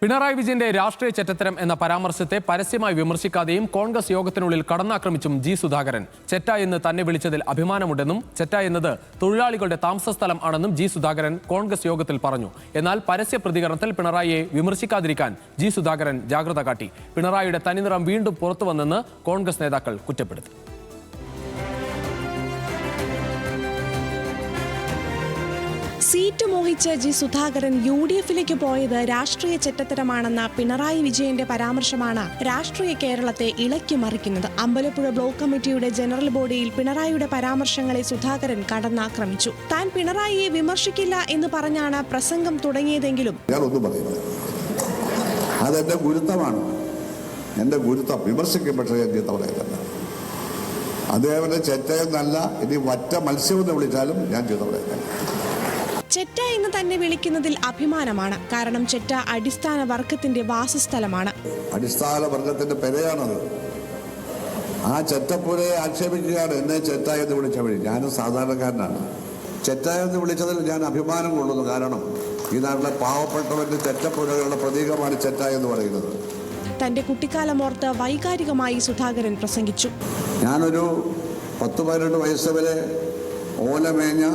പിണറായി വിജയന്റെ രാഷ്ട്രീയ ചെറ്റത്തരം എന്ന പരാമർശത്തെ പരസ്യമായി വിമർശിക്കാതെയും കോൺഗ്രസ് യോഗത്തിനുള്ളിൽ കടന്നാക്രമിച്ചും ജി സുധാകരൻ ചെറ്റ എന്ന് തന്നെ വിളിച്ചതിൽ അഭിമാനമുണ്ടെന്നും ചെറ്റ എന്നത് തൊഴിലാളികളുടെ താമസസ്ഥലം ആണെന്നും ജി സുധാകരൻ കോൺഗ്രസ് യോഗത്തിൽ പറഞ്ഞു. എന്നാൽ പരസ്യ പ്രതികരണത്തിൽ പിണറായിയെ വിമർശിക്കാതിരിക്കാൻ ജി സുധാകരൻ ജാഗ്രത കാട്ടി. പിണറായിയുടെ തനിനിറം വീണ്ടും പുറത്തുവന്നെന്ന് കോൺഗ്രസ് നേതാക്കൾ കുറ്റപ്പെടുത്തി. സീറ്റ് മോഹിച്ച് ജി സുധാകരൻ UDFിലേക്ക് പോയത് രാഷ്ട്രീയ ചെറ്റത്തരമാണെന്ന പിണറായി വിജയന്റെ പരാമർശമാണ് രാഷ്ട്രീയ കേരളത്തെ ഇളക്കി മറിക്കുന്നത്. അമ്പലപ്പുഴ ബ്ലോക്ക് കമ്മിറ്റിയുടെ ജനറൽ ബോഡിയിൽ പിണറായിയുടെ പരാമർശങ്ങളെ സുധാകരൻ കടന്നാക്രമിച്ചു. താൻ പിണറായിയെ വിമർശിക്കില്ല എന്ന് പറഞ്ഞാണ് പ്രസംഗം തുടങ്ങിയതെങ്കിലും അതെന്റെ ഗുരുത്വമാണ്, എന്റെ ഗുരുത്വം വിമർശിക്കപ്പെട്ട അതേപോലെ ചെറ്റയെന്നല്ല, ഇനി വറ്റ മത്സ്യമെന്ന് വിളിച്ചാലും ഞാൻ ചെയ്ത പറയുന്നത്. ചെറ്റ എന്ന് തന്നെ വിളിക്കുന്നതിൽ അഭിമാനമാണ്. കാരണം ചെറ്റ അടിസ്ഥാന വർഗത്തിന്റെ വാസസ്ഥലമാണ്. അടിസ്ഥാന വർഗത്തിന്റെ പെരയാണത്. ആ ചെറ്റപ്പുരയെ ആക്ഷേപിക്കുകയാണ് എന്നെ ചെറ്റ എന്ന് വിളിച്ച വഴി. ഞാനും സാധാരണക്കാരനാണ്. ചെറ്റ എന്ന് വിളിച്ചതിൽ ഞാൻ അഭിമാനം കൊള്ളുന്നു. കാരണം ഈ നാട്ടിലെ പാവപ്പെട്ടവന്റെ ചെറ്റപ്പുരകളുടെ പ്രതീകമാണ് ചെറ്റ എന്ന് പറയുന്നത്. തന്റെ കുട്ടിക്കാലം ഓർത്ത് വൈകാരികമായി സുധാകരൻ പ്രസംഗിച്ചു. ഞാനൊരു 10-12 വയസ്സ് വരെ ഓലമേഞ്ഞ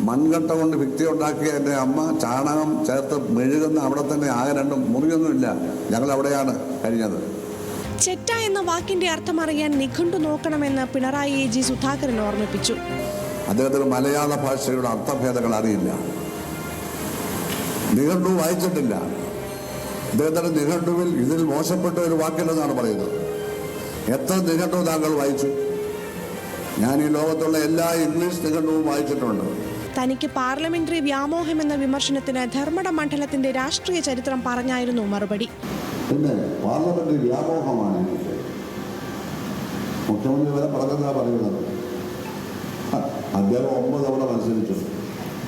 മൺകട്ട കൊണ്ട് ഭിത്തി ഉണ്ടാക്കിയ എൻ്റെ അമ്മ ചാണകം ചേർത്ത് മെഴുകുന്ന അവിടെ തന്നെ ആകെ 2 മുറിയൊന്നുമില്ല. ഞങ്ങൾ അവിടെയാണ് കഴിഞ്ഞത്. ചെറ്റ എന്ന വാക്കിന്റെ അർത്ഥം അറിയാൻ നിഘണ്ടു നോക്കണമെന്ന് പിണറായിയെ ജി സുധാകരൻ ഓർമ്മിപ്പിച്ചു. അദ്ദേഹത്തിന് മലയാള ഭാഷയുടെ അർത്ഥഭേദങ്ങൾ അറിയില്ല, നിഘണ്ടു വായിച്ചിട്ടില്ല. അദ്ദേഹത്തിന്റെ നിഘണ്ടുവിൽ ഇതിൽ മോശപ്പെട്ട ഒരു വാക്കില്ലെന്നാണ് പറയുന്നത്. എത്ര നിഘണ്ടു താങ്കൾ വായിച്ചു? ഞാൻ ഈ ലോകത്തുള്ള എല്ലാ ഇംഗ്ലീഷ് നിഘണ്ടുവും വായിച്ചിട്ടുണ്ട്. തനിക്ക് പാർലമെന്ററി വ്യാമോഹം എന്ന വിമർശനത്തിന് ധർമ്മട മണ്ഡലത്തിന്റെ രാഷ്ട്രീയ ചരിത്രം പറഞ്ഞായിരുന്നു മറുപടി. പിന്നെ പാർലമെന്ററി വ്യാമോഹമാണ് മുഖ്യമന്ത്രി വരെ പറഞ്ഞെന്നാ പറയുന്നത്. അദ്ദേഹം 9 തവണ മത്സരിച്ചു,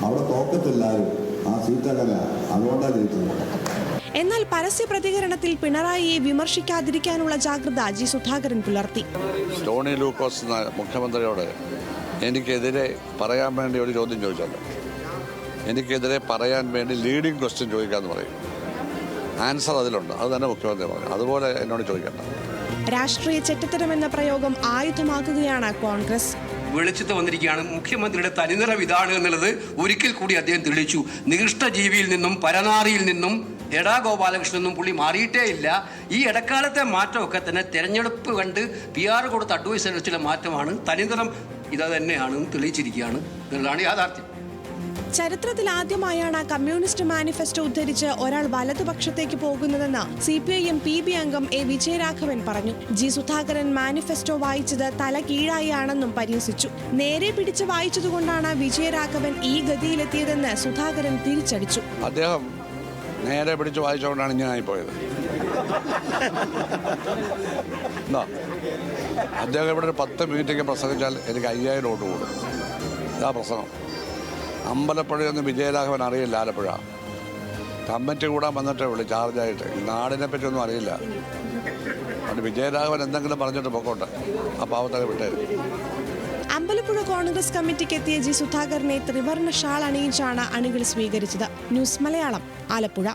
അവിടെ തോക്കത്തില്ലാരും. ആ സീറ്റ് അങ്ങനെയാണ്, അതുകൊണ്ടാണ് ജയിച്ചത്. എന്നാൽ പരസ്യ പ്രതികരണത്തിൽ പിണറായിയെ വിമർശിക്കാതിരിക്കാനുള്ള ജാഗ്രത ജി സുധാകരൻ പുലർത്തി. ടോണി ലൂക്കോസ് മുഖ്യമന്ത്രിയോട് എനിക്കെതിരെ പറയാൻ വേണ്ടി ഒരു ചോദ്യം ചോദിച്ചല്ലോ. എനിക്കെതിരെ പറയാൻ വേണ്ടി ലീഡിങ് ക്വസ്റ്റ്യൻ ചോദിക്കാമെന്ന് പറയും. ആൻസർ അതിലുണ്ട്, അത് തന്നെ മുഖ്യമന്ത്രി പറഞ്ഞു. അതുപോലെ എന്നോട് ചോദിക്കണ്ട. രാഷ്ട്രീയ ചെറ്റത്തരം എന്ന പ്രയോഗം ആയുധമാക്കുകയാണ് കോൺഗ്രസ്. വെളിച്ചത്ത് വന്നിരിക്കുകയാണ്. മുഖ്യമന്ത്രിയുടെ തനിനിറം ഇതാണ് എന്നുള്ളത് ഒരിക്കൽ കൂടി അദ്ദേഹം തെളിയിച്ചു. നികൃഷ്ടജീവിയിൽ നിന്നും പരനാറിയിൽ നിന്നും എടാ ഗോപാലകൃഷ്ണനും പുള്ളി മാറിയിട്ടേ ഇല്ല. ഈ ഇടക്കാലത്തെ മാറ്റമൊക്കെ തന്നെ തെരഞ്ഞെടുപ്പ് കണ്ട് PR കൊടുത്ത അഡ്വൈസ് അനുസരിച്ചുള്ള മാറ്റമാണ്. തനിനിറം ഇത് തന്നെയാണ് തെളിയിച്ചിരിക്കുകയാണ് എന്നുള്ളതാണ് യാഥാർത്ഥ്യം. ചരിത്രത്തിൽ ആദ്യമായാണ് കമ്മ്യൂണിസ്റ്റ് മാനിഫെസ്റ്റോ ഉദ്ധരിച്ച് ഒരാൾ വലതുപക്ഷത്തേക്ക് പോകുന്നതെന്ന് CPIM PB അംഗം A വിജയരാഘവൻ പറഞ്ഞു. ജി സുധാകരൻ മാനിഫെസ്റ്റോ വായിച്ചത് തല കീഴായാണെന്നും പരിഹസിച്ചു. നേരെ പിടിച്ച് വായിച്ചതുകൊണ്ടാണ് വിജയരാഘവൻ ഈ ഗതിയിലെത്തിയതെന്ന് സുധാകരൻ തിരിച്ചടിച്ചു. അദ്ദേഹം നേരെ പിടിച്ച് വായിച്ചുകൊണ്ടാണ് ഇങ്ങനായി പോയത്. അദ്ദേഹം ഇവിടെ ഒരു 10 മിനിറ്റൊക്കെ പ്രസംഗിച്ചാൽ എനിക്ക് 5000 വോട്ട് കൂടും. ഇതാ പ്രസംഗം. അമ്പലപ്പുഴയൊന്നും വിജയരാഘവൻ അറിയില്ല. ആലപ്പുഴ കമ്മിറ്റി കൂടാൻ വന്നിട്ടേ ഉള്ളൂ ചാർജായിട്ട്. ഈ നാടിനെ പറ്റിയൊന്നും അറിയില്ല. അതുകൊണ്ട് വിജയരാഘവൻ എന്തെങ്കിലും പറഞ്ഞിട്ട് പൊക്കോട്ടെ, ആ പാവത്തൊക്കെ വിട്ടേ. അമ്പലപ്പുഴ കോൺഗ്രസ് കമ്മിറ്റിക്ക് എത്തിയ ജി സുധാകരനെ ത്രിവർണ്ണ ഷാൾ അണിയിച്ചാണ് അണികൾ സ്വീകരിച്ചത്. ന്യൂസ് മലയാളം, ആലപ്പുഴ.